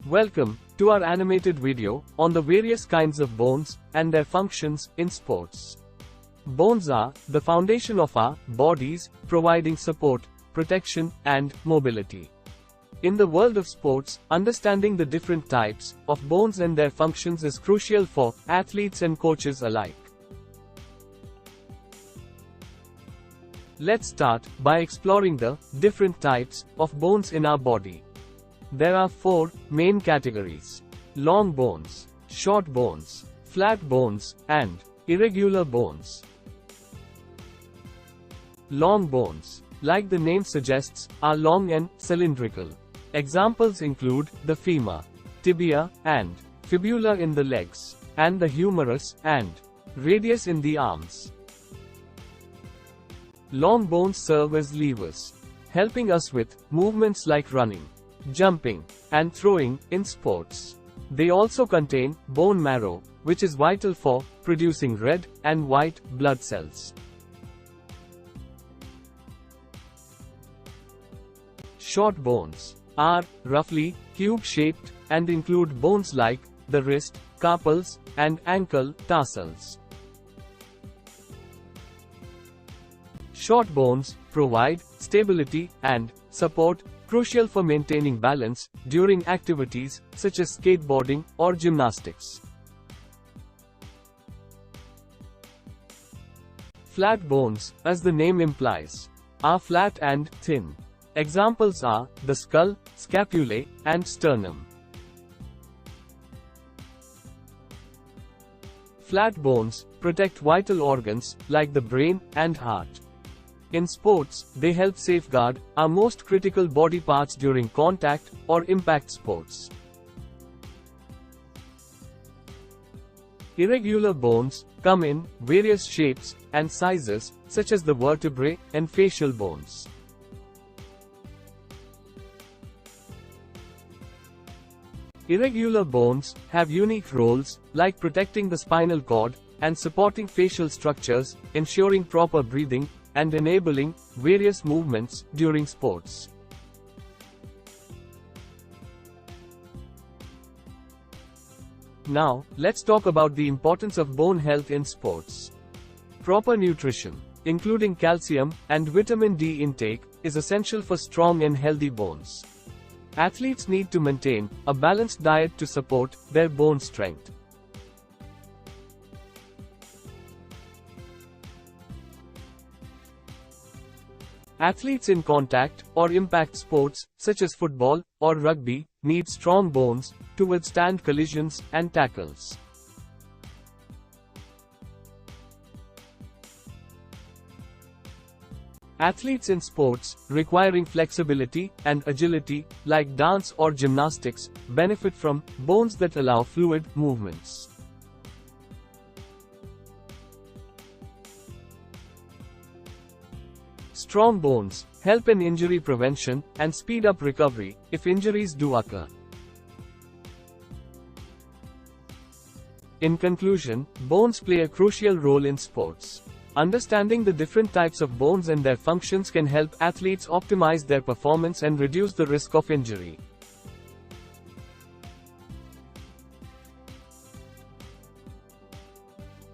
Welcome to our animated video on the various kinds of bones and their functions in sports. Bones are the foundation of our bodies, providing support, protection, and mobility. In the world of sports, understanding the different types of bones and their functions is crucial for athletes and coaches alike. Let's start by exploring the different types of bones in our body. There are four main categories: long bones, short bones, flat bones, and irregular bones. Long bones, like the name suggests, are long and cylindrical. Examples include the femur, tibia, and fibula in the legs, and the humerus and radius in the arms. Long bones serve as levers, helping us with movements like running, jumping, and throwing in sports. They also contain bone marrow, which is vital for producing red and white blood cells. Short bones are roughly cube-shaped and include bones like the wrist, carpals, and ankle tarsals. Short bones provide stability and support, crucial for maintaining balance during activities such as skateboarding or gymnastics. Flat bones, as the name implies, are flat and thin. Examples are the skull, scapulae, and sternum. Flat bones protect vital organs like the brain and heart. In sports, they help safeguard our most critical body parts during contact or impact sports. Irregular bones come in various shapes and sizes, such as the vertebrae and facial bones. Irregular bones have unique roles, like protecting the spinal cord and supporting facial structures, ensuring proper breathing, and enabling various movements during sports. Now, let's talk about the importance of bone health in sports. Proper nutrition, including calcium and vitamin D intake, is essential for strong and healthy bones. Athletes need to maintain a balanced diet to support their bone strength. Athletes in contact or impact sports, such as football or rugby, need strong bones to withstand collisions and tackles. Athletes in sports requiring flexibility and agility, like dance or gymnastics, benefit from bones that allow fluid movements. Strong bones help in injury prevention and speed up recovery if injuries do occur. In conclusion, bones play a crucial role in sports. Understanding the different types of bones and their functions can help athletes optimize their performance and reduce the risk of injury.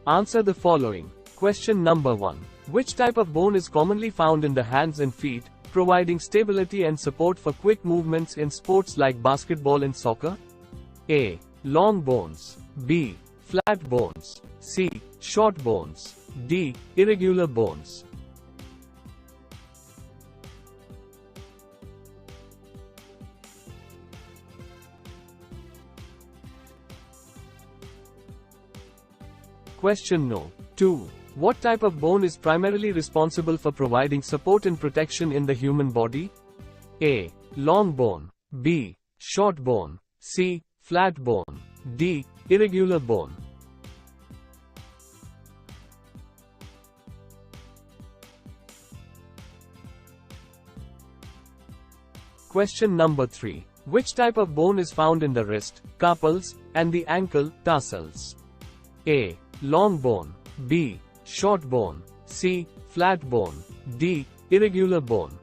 Answer the following. Question number 1. Which type of bone is commonly found in the hands and feet, providing stability and support for quick movements in sports like basketball and soccer? A. Long bones. B. Flat bones. C. Short bones. D. Irregular bones. Question No. 2. What type of bone is primarily responsible for providing support and protection in the human body? A. Long bone. B. Short bone. C. Flat bone. D. Irregular bone. Question number 3. Which type of bone is found in the wrist, carpals, and the ankle tarsals? A. Long bone. B. Short bone. C. Flat bone. D. Irregular bone.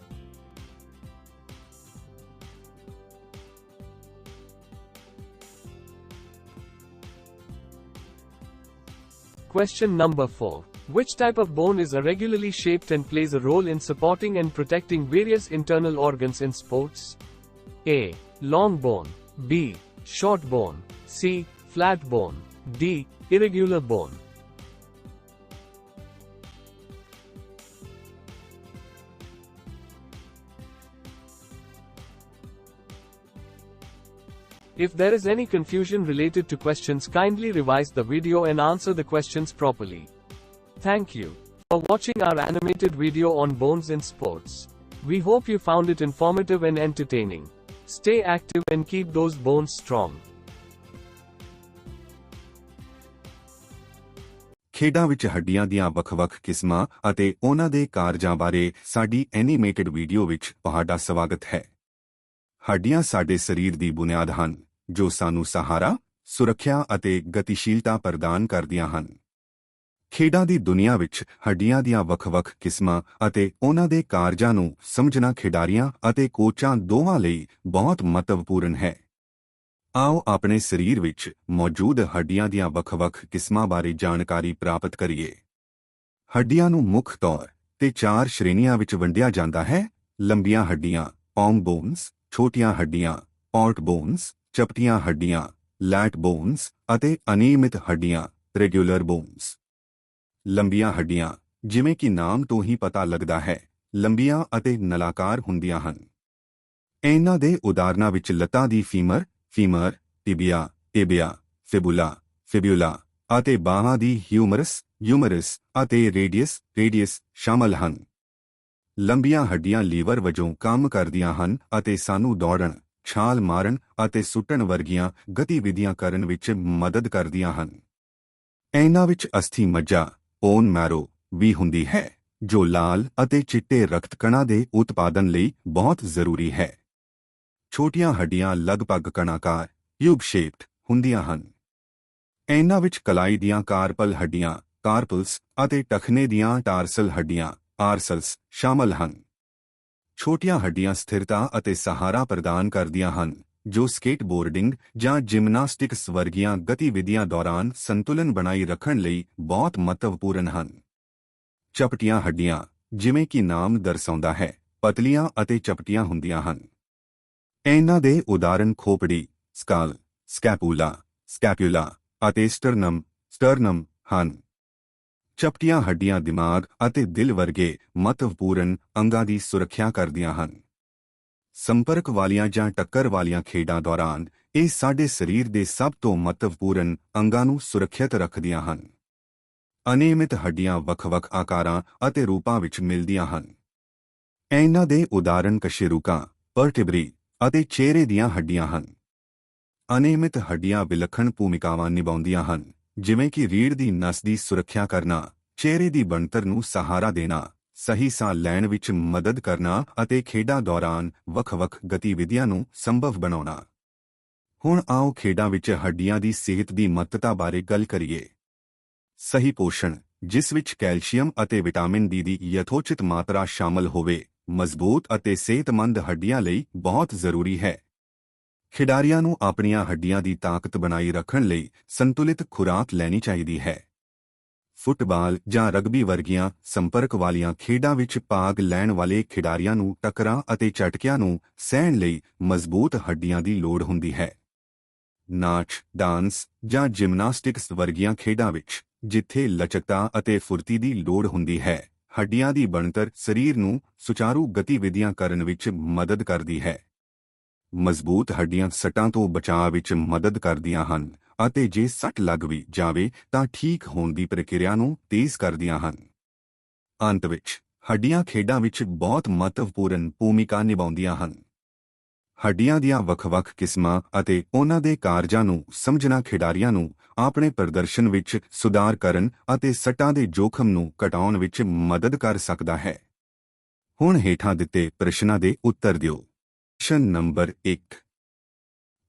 Question number 4. Which type of bone is irregularly shaped and plays a role in supporting and protecting various internal organs in sports? A. Long bone. B. Short bone. C. Flat bone. D. Irregular bone. If there is any confusion related to questions, kindly revise the video and answer the questions properly. Thank you for watching our animated video on bones in sports. We hope you found it informative and entertaining. Stay active and keep those bones strong. ਖੇਡਾਂ ਵਿੱਚ ਹੱਡੀਆਂ ਦੀਆਂ ਵੱਖ-ਵੱਖ ਕਿਸਮਾਂ ਅਤੇ ਉਹਨਾਂ ਦੇ ਕਾਰਜਾਂ ਬਾਰੇ ਸਾਡੀ ਐਨੀਮੇਟਡ ਵੀਡੀਓ ਵਿੱਚ ਤੁਹਾਡਾ ਸਵਾਗਤ ਹੈ। ਹੱਡੀਆਂ ਸਾਡੇ ਸਰੀਰ ਦੀ ਬੁਨਿਆਦ ਹਨ, ਜੋ ਸਾਨੂੰ ਸਹਾਰਾ, ਸੁਰੱਖਿਆ ਅਤੇ ਗਤੀਸ਼ੀਲਤਾ ਪ੍ਰਦਾਨ ਕਰਦੀਆਂ ਹਨ। ਖੇਡਾਂ ਦੀ ਦੁਨੀਆ ਵਿੱਚ ਹੱਡੀਆਂ ਦੀਆਂ ਵੱਖ-ਵੱਖ ਕਿਸਮਾਂ ਅਤੇ ਉਹਨਾਂ ਦੇ ਕਾਰਜਾਂ ਨੂੰ ਸਮਝਣਾ ਖਿਡਾਰੀਆਂ ਅਤੇ ਕੋਚਾਂ ਦੋਵਾਂ ਲਈ ਬਹੁਤ ਮਹੱਤਵਪੂਰਨ ਹੈ। ਆਓ ਆਪਣੇ ਸਰੀਰ ਵਿੱਚ ਮੌਜੂਦ ਹੱਡੀਆਂ ਦੀਆਂ ਵੱਖ-ਵੱਖ ਕਿਸਮਾਂ ਬਾਰੇ ਜਾਣਕਾਰੀ ਪ੍ਰਾਪਤ ਕਰੀਏ। ਹੱਡੀਆਂ ਨੂੰ ਮੁੱਖ ਤੌਰ ਤੇ 4 ਸ਼੍ਰੇਣੀਆਂ ਵਿੱਚ ਵੰਡਿਆ ਜਾਂਦਾ ਹੈ: ਲੰਬੀਆਂ ਹੱਡੀਆਂ, ਆਰਮ ਬੋਨਸ, ਛੋਟੀਆਂ ਹੱਡੀਆਂ, ਪੌਟ ਬੋਨਸ, ਚਪਟੀਆਂ ਹੱਡੀਆਂ, ਲੈਟ ਬੋਨਸ ਅਤੇ ਅਨਿਯਮਿਤ ਹੱਡੀਆਂ, ਰੈਗੂਲਰ ਬੋਨਸ। ਲੰਬੀਆਂ ਹੱਡੀਆਂ, ਜਿਵੇਂ ਕਿ ਨਾਮ ਤੋਂ ਹੀ ਪਤਾ ਲੱਗਦਾ ਹੈ, ਲੰਬੀਆਂ ਅਤੇ ਨਲਾਕਾਰ ਹੁੰਦੀਆਂ ਹਨ। ਇਹਨਾਂ ਦੇ ਉਦਾਹਰਨਾਂ ਵਿੱਚ ਲੱਤਾਂ ਦੀ ਫੀਮਰ, ਟਿਬੀਆ, ਫਿਬੂਲਾ ਅਤੇ ਬਾਹਾਂ ਦੀ ਹਿਊਮਰਸ ਅਤੇ ਰੇਡੀਅਸ ਸ਼ਾਮਲ ਹਨ। ਲੰਬੀਆਂ ਹੱਡੀਆਂ ਲੀਵਰ ਵਜੋਂ ਕੰਮ ਕਰਦੀਆਂ ਹਨ ਅਤੇ ਸਾਨੂੰ ਦੌੜਨ, ਛਾਲ ਮਾਰਨ ਅਤੇ ਸੁੱਟਣ ਵਰਗੀਆਂ ਗਤੀਵਿਧੀਆਂ ਕਰਨ ਵਿੱਚ ਮਦਦ ਕਰਦੀਆਂ ਹਨ। ਇਹਨਾਂ ਵਿੱਚ ਅਸਥੀ ਮੱਜਾ, ਬੋਨ ਮੈਰੋ ਵੀ ਹੁੰਦੀ ਹੈ, ਜੋ ਲਾਲ ਅਤੇ ਚਿੱਟੇ ਰਕਤ ਕਣਾਂ ਦੇ ਉਤਪਾਦਨ ਲਈ ਬਹੁਤ ਜ਼ਰੂਰੀ ਹੈ। ਛੋਟੀਆਂ ਹੱਡੀਆਂ ਲਗਭਗ ਕਣਾਕਾਰ, ਟਿਊਬ-ਸ਼ੇਪਡ ਹੁੰਦੀਆਂ ਹਨ। ਇਹਨਾਂ ਵਿੱਚ ਕਲਾਈ ਦੀਆਂ ਕਾਰਪਲ ਹੱਡੀਆਂ, ਕਾਰਪਲਸ ਅਤੇ ਟਖਨੇ ਦੀਆਂ ਟਾਰਸਲ ਹੱਡੀਆਂ, ਆਰਸਲਸ ਸ਼ਾਮਲ ਹਨ। ਛੋਟੀਆਂ ਹੱਡੀਆਂ ਸਥਿਰਤਾ ਅਤੇ ਸਹਾਰਾ ਪ੍ਰਦਾਨ ਕਰਦੀਆਂ ਹਨ, ਜੋ ਸਕੇਟਬੋਰਡਿੰਗ ਜਾਂ ਜਿਮਨਾਸਟਿਕਸ ਵਰਗੀਆਂ ਗਤੀਵਿਧੀਆਂ ਦੌਰਾਨ ਸੰਤੁਲਨ ਬਣਾਈ ਰੱਖਣ ਲਈ ਬਹੁਤ ਮਹੱਤਵਪੂਰਨ ਹਨ। ਚਪਟੀਆਂ ਹੱਡੀਆਂ, ਜਿਵੇਂ ਕਿ ਨਾਮ ਦਰਸਾਉਂਦਾ ਹੈ, ਪਤਲੀਆਂ ਅਤੇ ਚਪਟੀਆਂ ਹੁੰਦੀਆਂ ਹਨ। ਇਹਨਾਂ ਦੇ ਉਦਾਹਰਣ ਖੋਪੜੀ, ਸਕੈਪੂਲਾ ਅਤੇ ਸਟਰਨਮ ਹਨ। ਚਪਟੀਆਂ ਹੱਡੀਆਂ ਦਿਮਾਗ ਅਤੇ ਦਿਲ ਵਰਗੇ ਮਹੱਤਵਪੂਰਨ ਅੰਗਾਂ ਦੀ ਸੁਰੱਖਿਆ ਕਰਦੀਆਂ ਹਨ। ਸੰਪਰਕ ਵਾਲੀਆਂ ਜਾਂ ਟੱਕਰ ਵਾਲੀਆਂ ਖੇਡਾਂ ਦੌਰਾਨ ਇਹ ਸਾਡੇ ਸਰੀਰ ਦੇ ਸਭ ਤੋਂ ਮਹੱਤਵਪੂਰਨ ਅੰਗਾਂ ਨੂੰ ਸੁਰੱਖਿਅਤ ਰੱਖਦੀਆਂ ਹਨ। ਅਨਿਯਮਿਤ ਹੱਡੀਆਂ ਵੱਖ-ਵੱਖ ਆਕਾਰਾਂ ਅਤੇ ਰੂਪਾਂ ਵਿੱਚ ਮਿਲਦੀਆਂ ਹਨ। ਇਹਨਾਂ ਦੇ ਉਦਾਹਰਣ ਕਸ਼ੇਰੂਕਾਂ, ਵਰਟੇਬਰੀ ਅਤੇ ਚਿਹਰੇ ਦੀਆਂ ਹੱਡੀਆਂ ਹਨ। ਅਨਿਯਮਿਤ ਹੱਡੀਆਂ ਵਿਲੱਖਣ ਭੂਮਿਕਾਵਾਂ ਨਿਭਾਉਂਦੀਆਂ ਹਨ, ਜਿਵੇਂ ਕਿ ਰੀੜ੍ਹ ਦੀ ਨਸ ਦੀ ਸੁਰੱਖਿਆ ਕਰਨਾ, ਚਿਹਰੇ ਦੀ ਬਣਤਰ ਨੂੰ ਸਹਾਰਾ ਦੇਣਾ, ਸਹੀ ਸਾਹ ਲੈਣ ਵਿੱਚ ਮਦਦ ਕਰਨਾ ਅਤੇ ਖੇਡਾਂ ਦੌਰਾਨ ਵੱਖ-ਵੱਖ ਗਤੀਵਿਧੀਆਂ ਨੂੰ ਸੰਭਵ ਬਣਾਉਣਾ। ਹੁਣ ਆਓ ਖੇਡਾਂ ਵਿੱਚ ਹੱਡੀਆਂ ਦੀ ਸਿਹਤ ਦੀ ਮਹੱਤਤਾ ਬਾਰੇ ਗੱਲ ਕਰੀਏ। ਸਹੀ ਪੋਸ਼ਣ, ਜਿਸ ਵਿੱਚ ਕੈਲਸ਼ੀਅਮ ਅਤੇ ਵਿਟਾਮਿਨ ਡੀ ਦੀ ਯਥੋਚਿਤ ਮਾਤਰਾ ਸ਼ਾਮਲ ਹੋਵੇ, ਮਜ਼ਬੂਤ ਅਤੇ ਸਿਹਤਮੰਦ ਹੱਡੀਆਂ ਲਈ ਬਹੁਤ ਜ਼ਰੂਰੀ ਹੈ। ਖਿਡਾਰੀਆਂ ਨੂੰ ਆਪਣੀਆਂ ਹੱਡੀਆਂ ਦੀ ਤਾਕਤ ਬਣਾਈ ਰੱਖਣ ਲਈ ਸੰਤੁਲਿਤ ਖੁਰਾਕ ਲੈਣੀ ਚਾਹੀਦੀ ਹੈ। ਫੁੱਟਬਾਲ ਜਾਂ ਰਗਬੀ ਵਰਗੀਆਂ ਸੰਪਰਕ ਵਾਲੀਆਂ ਖੇਡਾਂ ਵਿੱਚ ਭਾਗ ਲੈਣ ਵਾਲੇ ਖਿਡਾਰੀਆਂ ਨੂੰ ਟੱਕਰਾਂ ਅਤੇ ਝਟਕਿਆਂ ਨੂੰ ਸਹਿਣ ਲਈ ਮਜ਼ਬੂਤ ਹੱਡੀਆਂ ਦੀ ਲੋੜ ਹੁੰਦੀ ਹੈ। ਨਾਚ, ਡਾਂਸ ਜਾਂ ਜਿਮਨਾਸਟਿਕਸ ਵਰਗੀਆਂ ਖੇਡਾਂ ਵਿੱਚ, ਜਿੱਥੇ ਲਚਕਤਾ ਅਤੇ ਫੁਰਤੀ ਦੀ ਲੋੜ ਹੁੰਦੀ ਹੈ, ਹੱਡੀਆਂ ਦੀ ਬਣਤਰ ਸਰੀਰ ਨੂੰ ਸੁਚਾਰੂ ਗਤੀਵਿਧੀਆਂ ਕਰਨ ਵਿੱਚ ਮਦਦ ਕਰਦੀ ਹੈ। ਮਜ਼ਬੂਤ ਹੱਡੀਆਂ ਸੱਟਾਂ ਤੋਂ ਬਚਾਅ ਵਿੱਚ ਮਦਦ ਕਰਦੀਆਂ ਹਨ ਅਤੇ ਜੇ ਸੱਟ ਲੱਗ ਵੀ ਜਾਵੇ ਤਾਂ ਠੀਕ ਹੋਣ ਦੀ ਪ੍ਰਕਿਰਿਆ ਨੂੰ ਤੇਜ਼ ਕਰਦੀਆਂ ਹਨ। ਅੰਤ ਵਿੱਚ, ਹੱਡੀਆਂ ਖੇਡਾਂ ਵਿੱਚ ਬਹੁਤ ਮਹੱਤਵਪੂਰਨ ਭੂਮਿਕਾ ਨਿਭਾਉਂਦੀਆਂ ਹਨ। ਹੱਡੀਆਂ ਦੀਆਂ ਵੱਖ-ਵੱਖ ਕਿਸਮਾਂ ਅਤੇ ਉਹਨਾਂ ਦੇ ਕਾਰਜਾਂ ਨੂੰ ਸਮਝਣਾ ਖਿਡਾਰੀਆਂ ਨੂੰ ਆਪਣੇ ਪ੍ਰਦਰਸ਼ਨ ਵਿੱਚ ਸੁਧਾਰ ਕਰਨ ਅਤੇ ਸੱਟਾਂ ਦੇ ਜੋਖਮ ਨੂੰ ਘਟਾਉਣ ਵਿੱਚ ਮਦਦ ਕਰ ਸਕਦਾ ਹੈ। ਹੁਣ ਹੇਠਾਂ ਦਿੱਤੇ ਪ੍ਰਸ਼ਨਾਂ ਦੇ ਉੱਤਰ ਦਿਓ। ਪ੍ਰਸ਼ਨ ਨੰਬਰ 1।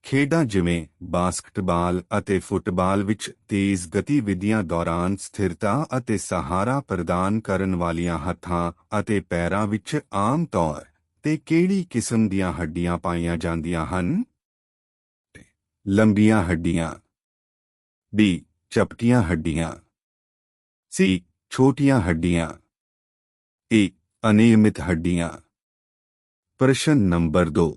ਖੇਡਾਂ ਜਿਵੇਂ ਬਾਸਕਟਬਾਲ ਅਤੇ ਫੁੱਟਬਾਲ ਵਿੱਚ ਤੇਜ਼ ਗਤੀਵਿਧੀਆਂ ਦੌਰਾਨ ਸਥਿਰਤਾ ਅਤੇ ਸਹਾਰਾ ਪ੍ਰਦਾਨ ਕਰਨ ਵਾਲੀਆਂ ਹੱਥਾਂ ਅਤੇ ਪੈਰਾਂ ਵਿੱਚ ਆਮ ਤੌਰ ਤੇ ਕਿਹੜੀ ਕਿਸਮ ਦੀਆਂ ਹੱਡੀਆਂ ਪਾਈਆਂ ਜਾਂਦੀਆਂ ਹਨ? ਲੰਬੀਆਂ ਹੱਡੀਆਂ। B. ਚਪਟੀਆਂ ਹੱਡੀਆਂ। सी छोटियां हड्डियां। ए अनियमित हड्डियां। प्रश्न नंबर 2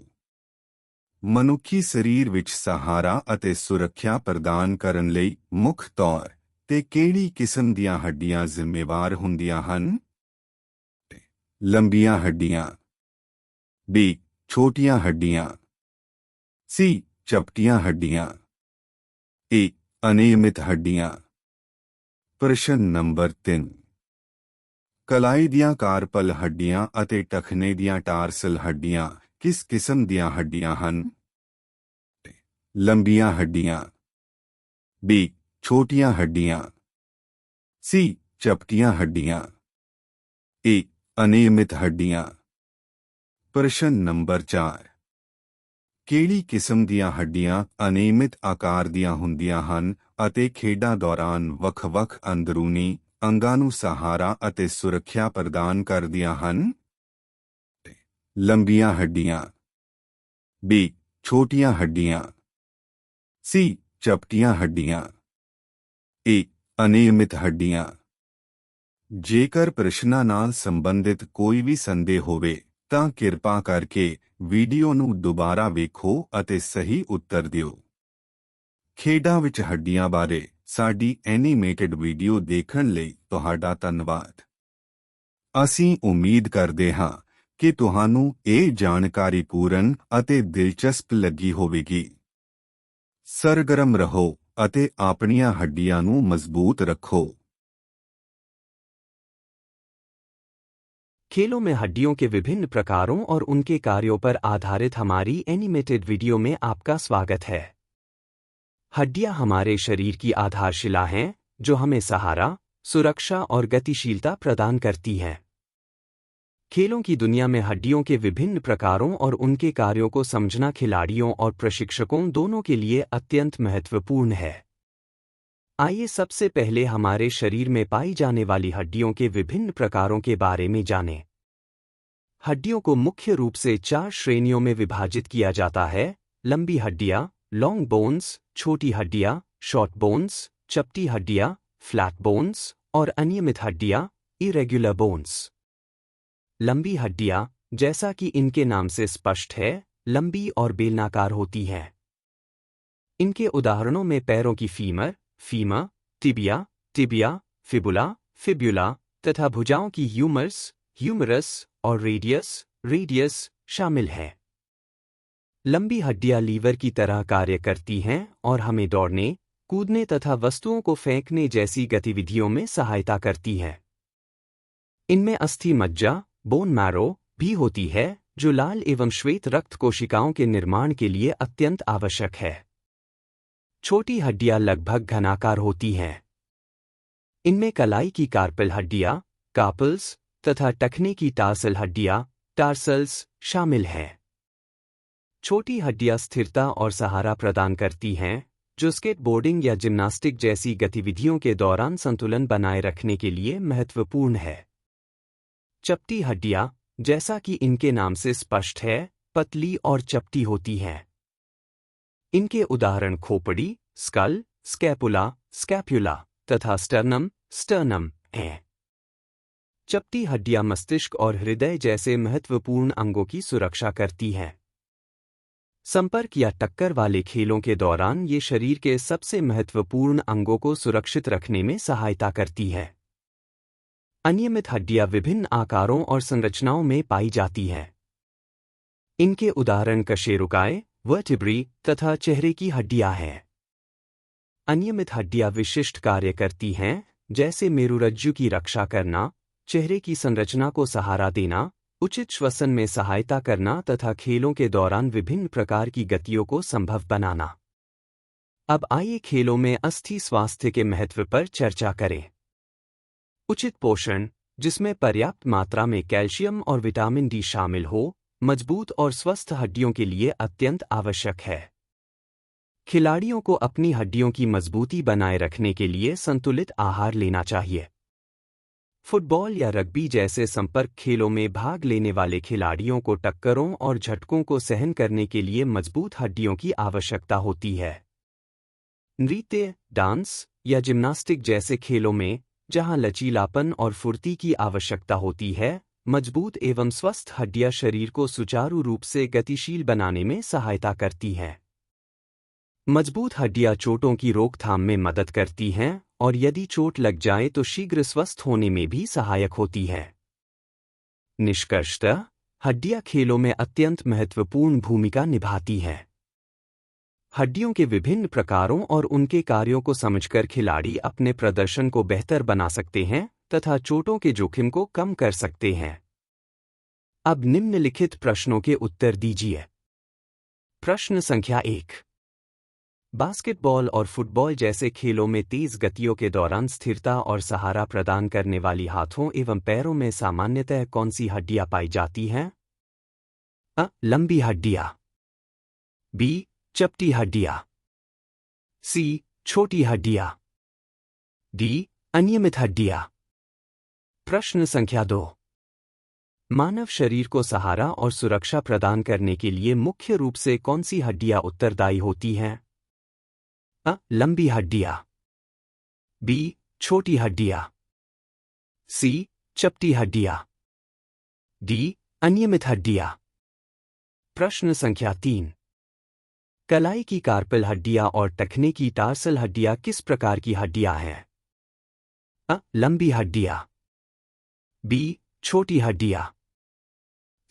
ਮਨੁੱਖੀ ਸਰੀਰ ਵਿੱਚ ਸਹਾਰਾ ਅਤੇ ਸੁਰੱਖਿਆ ਪ੍ਰਦਾਨ ਕਰਨ ਲਈ ਮੁੱਖ ਤੌਰ ਤੇ ਕਿਹੜੀ ਕਿਸਮ ਦੀਆਂ ਹੱਡੀਆਂ ਜ਼ਿੰਮੇਵਾਰ ਹੁੰਦੀਆਂ ਹਨ? ਲੰਬੀਆਂ ਹੱਡੀਆਂ, ਬੀ ਛੋਟੀਆਂ ਹੱਡੀਆਂ, ਸੀ ਚਪਟੀਆਂ ਹੱਡੀਆਂ, ਏ ਅਨਿਯਮਿਤ ਹੱਡੀਆਂ। ਪ੍ਰਸ਼ਨ ਨੰਬਰ 3 ਕਲਾਈ ਦੀਆਂ ਕਾਰਪਲ ਹੱਡੀਆਂ ਅਤੇ ਟਖਨੇ ਦੀਆਂ ਟਾਰਸਲ ਹੱਡੀਆਂ किस किस्म दियां हड्डियां हन? लंबियां हड्डियां, बी छोटियां हड्डियां, सी चपटियां हड्डियां, ए अनियमित हड्डियां। प्रश्न नंबर 4 ਕਿਹੜੀ ਕਿਸਮ ਦੀਆਂ ਹੱਡੀਆਂ ਅਨਿਯਮਿਤ ਆਕਾਰ ਦੀਆਂ ਹੁੰਦੀਆਂ ਹਨ ਅਤੇ ਖੇਡਾਂ ਦੌਰਾਨ ਵੱਖ-ਵੱਖ ਅੰਦਰੂਨੀ ਅੰਗਾਂ ਨੂੰ ਸਹਾਰਾ ਅਤੇ ਸੁਰੱਖਿਆ ਪ੍ਰਦਾਨ ਕਰਦੀਆਂ ਹਨ? लंबियां हड्डियां, बी छोटियां हड्डियां, सी चपटियां हड्डियां, ए अनियमित हड्डियां। जेकर प्रश्नां नाल संबंधित कोई भी संदेह होवे तां किरपा करके वीडियो नूं दुबारा वेखो अते सही उत्तर दिओ। खेडां विच हड्डियां बारे साडी एनीमेटेड वीडियो देखण लई तुहाडा धन्नवाद। असीं उम्मीद करदे हां कि तुहानू ਇਹ ਜਾਣਕਾਰੀ ਪੂਰਨ ਅਤੇ ਦਿਲਚਸਪ ਲੱਗੀ ਹੋਵੇਗੀ। ਸਰਗਰਮ ਰਹੋ ਅਤੇ ਆਪਣੀਆਂ ਹੱਡੀਆਂ ਨੂੰ ਮਜ਼ਬੂਤ ਰੱਖੋ। खेलों में हड्डियों के विभिन्न प्रकारों और उनके कार्यों पर आधारित हमारी एनिमेटेड वीडियो में आपका स्वागत है। हड्डियां हमारे शरीर की आधारशिला हैं, जो हमें सहारा, सुरक्षा और गतिशीलता प्रदान करती हैं। खेलों की दुनिया में हड्डियों के विभिन्न प्रकारों और उनके कार्यों को समझना खिलाड़ियों और प्रशिक्षकों दोनों के लिए अत्यंत महत्वपूर्ण है। आइए सबसे पहले हमारे शरीर में पाई जाने वाली हड्डियों के विभिन्न प्रकारों के बारे में जानें। हड्डियों को मुख्य रूप से 4 श्रेणियों में विभाजित किया जाता है: लंबी हड्डियां, लॉन्ग बोन्स, छोटी हड्डियां, शॉर्ट बोन्स, चपटी हड्डियां, फ्लैट बोन्स, और अनियमित हड्डियां, इरेगुलर बोन्स। लंबी हड्डियां, जैसा कि इनके नाम से स्पष्ट है, लंबी और बेलनाकार होती हैं। इनके उदाहरणों में पैरों की femur, femur, tibia, tibia, fibula, fibula तथा भुजाओं की ह्यूमरस, ह्यूमरस और रेडियस, रेडियस शामिल हैं। लंबी हड्डियां लीवर की तरह कार्य करती हैं और हमें दौड़ने, कूदने तथा वस्तुओं को फेंकने जैसी गतिविधियों में सहायता करती हैं। इनमें अस्थि मज्जा, बोन मैरो भी होती है, जो लाल एवं श्वेत रक्त कोशिकाओं के निर्माण के लिए अत्यंत आवश्यक है। छोटी हड्डियां लगभग घनाकार होती हैं। इनमें कलाई की कार्पल हड्डियां, कार्पल्स तथा टखने की टार्सल हड्डियां, टार्सल्स शामिल हैं। छोटी हड्डियां स्थिरता और सहारा प्रदान करती हैं, जो स्केटबोर्डिंग या जिम्नास्टिक जैसी गतिविधियों के दौरान संतुलन बनाए रखने के लिए महत्वपूर्ण है। चपटी हड्डियां, जैसा कि इनके नाम से स्पष्ट है, पतली और चपटी होती हैं। इनके उदाहरण खोपड़ी, स्कल, स्कैपुला, स्कैप्युला तथा स्टर्नम, स्टर्नम हैं। चपटी हड्डियां मस्तिष्क और हृदय जैसे महत्वपूर्ण अंगों की सुरक्षा करती हैं। संपर्क या टक्कर वाले खेलों के दौरान ये शरीर के सबसे महत्वपूर्ण अंगों को सुरक्षित रखने में सहायता करती हैं। अनियमित हड्डियां विभिन्न आकारों और संरचनाओं में पाई जाती हैं। इनके उदाहरण कशेरुकाएं, वर्टिब्री तथा चेहरे की हड्डियां हैं। अनियमित हड्डियां विशिष्ट कार्य करती हैं, जैसे मेरुरज्जु की रक्षा करना, चेहरे की संरचना को सहारा देना, उचित श्वसन में सहायता करना तथा खेलों के दौरान विभिन्न प्रकार की गतियों को संभव बनाना। अब आइए खेलों में अस्थि स्वास्थ्य के महत्व पर चर्चा करें। उचित पोषण, जिसमें पर्याप्त मात्रा में कैल्शियम और विटामिन डी शामिल हो, मजबूत और स्वस्थ हड्डियों के लिए अत्यंत आवश्यक है। खिलाड़ियों को अपनी हड्डियों की मजबूती बनाए रखने के लिए संतुलित आहार लेना चाहिए। फुटबॉल या रग्बी जैसे संपर्क खेलों में भाग लेने वाले खिलाड़ियों को टक्करों और झटकों को सहन करने के लिए मजबूत हड्डियों की आवश्यकता होती है। नृत्य, डांस या जिम्नास्टिक जैसे खेलों में जहां लचीलापन और फुर्ती की आवश्यकता होती है, मजबूत एवं स्वस्थ हड्डियां शरीर को सुचारू रूप से गतिशील बनाने में सहायता करती हैं। मजबूत हड्डियां चोटों की रोकथाम में मदद करती हैं और यदि चोट लग जाए तो शीघ्र स्वस्थ होने में भी सहायक होती है। निष्कर्षतः, हड्डियां खेलों में अत्यंत महत्वपूर्ण भूमिका निभाती हैं। हड्डियों के विभिन्न प्रकारों और उनके कार्यों को समझकर खिलाड़ी अपने प्रदर्शन को बेहतर बना सकते हैं तथा चोटों के जोखिम को कम कर सकते हैं। अब निम्नलिखित प्रश्नों के उत्तर दीजिए। प्रश्न संख्या 1। बास्केटबॉल और फुटबॉल जैसे खेलों में तेज गतियों के दौरान स्थिरता और सहारा प्रदान करने वाली हाथों एवं पैरों में सामान्यतः कौन सी हड्डियां पाई जाती हैं? अ. लंबी हड्डियां। बी. चपटी हड्डियां। सी. छोटी हड्डियां। डी. अनियमित हड्डियां। प्रश्न संख्या 2। मानव शरीर को सहारा और सुरक्षा प्रदान करने के लिए मुख्य रूप से कौन सी हड्डियां उत्तरदायी होती हैं? अ. लंबी हड्डियां। बी. छोटी हड्डियां। सी. चपटी हड्डियां। डी. अनियमित हड्डियां। प्रश्न संख्या 3। कलाई की कार्पल हड्डियां और टखने की टार्सल हड्डियां किस प्रकार की हड्डियां हैं? अ. लंबी हड्डियां। बी. छोटी हड्डियां।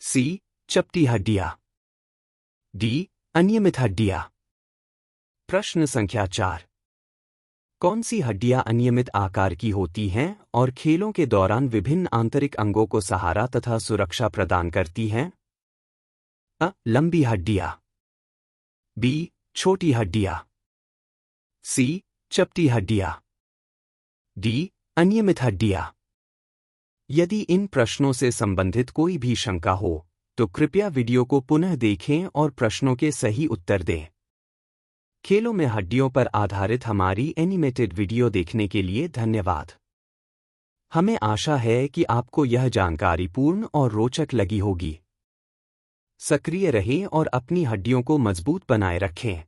सी. चपटी हड्डियां। डी. अनियमित हड्डियां। प्रश्न संख्या 4। कौन सी हड्डियां अनियमित आकार की होती हैं और खेलों के दौरान विभिन्न आंतरिक अंगों को सहारा तथा सुरक्षा प्रदान करती हैं? अ. लंबी हड्डियां। बी. छोटी हड्डियां। सी. चपटी हड्डियां। डी. अनियमित हड्डियां। यदि इन प्रश्नों से संबंधित कोई भी शंका हो तो कृपया वीडियो को पुनः देखें और प्रश्नों के सही उत्तर दें। खेलों में हड्डियों पर आधारित हमारी एनिमेटेड वीडियो देखने के लिए धन्यवाद। हमें आशा है कि आपको यह जानकारी पूर्ण और रोचक लगी होगी। सक्रिय रहें और अपनी हड्डियों को मजबूत बनाए रखें।